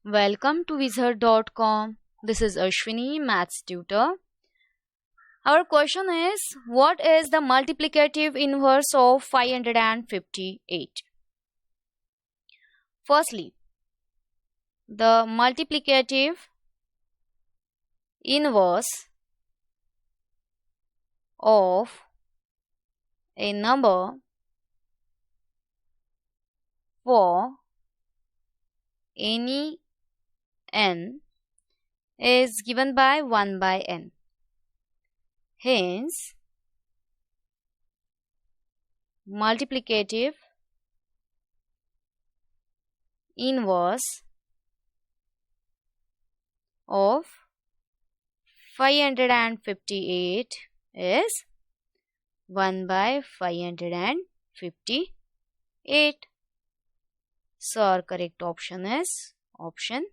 Welcome to Wizard.com. This is Ashwini, Maths tutor. Our question is, what is the multiplicative inverse of 558? Firstly, the multiplicative inverse of a number for any n is given by 1 by n. Hence, multiplicative inverse of 558 is 1 by 558. So our correct option is option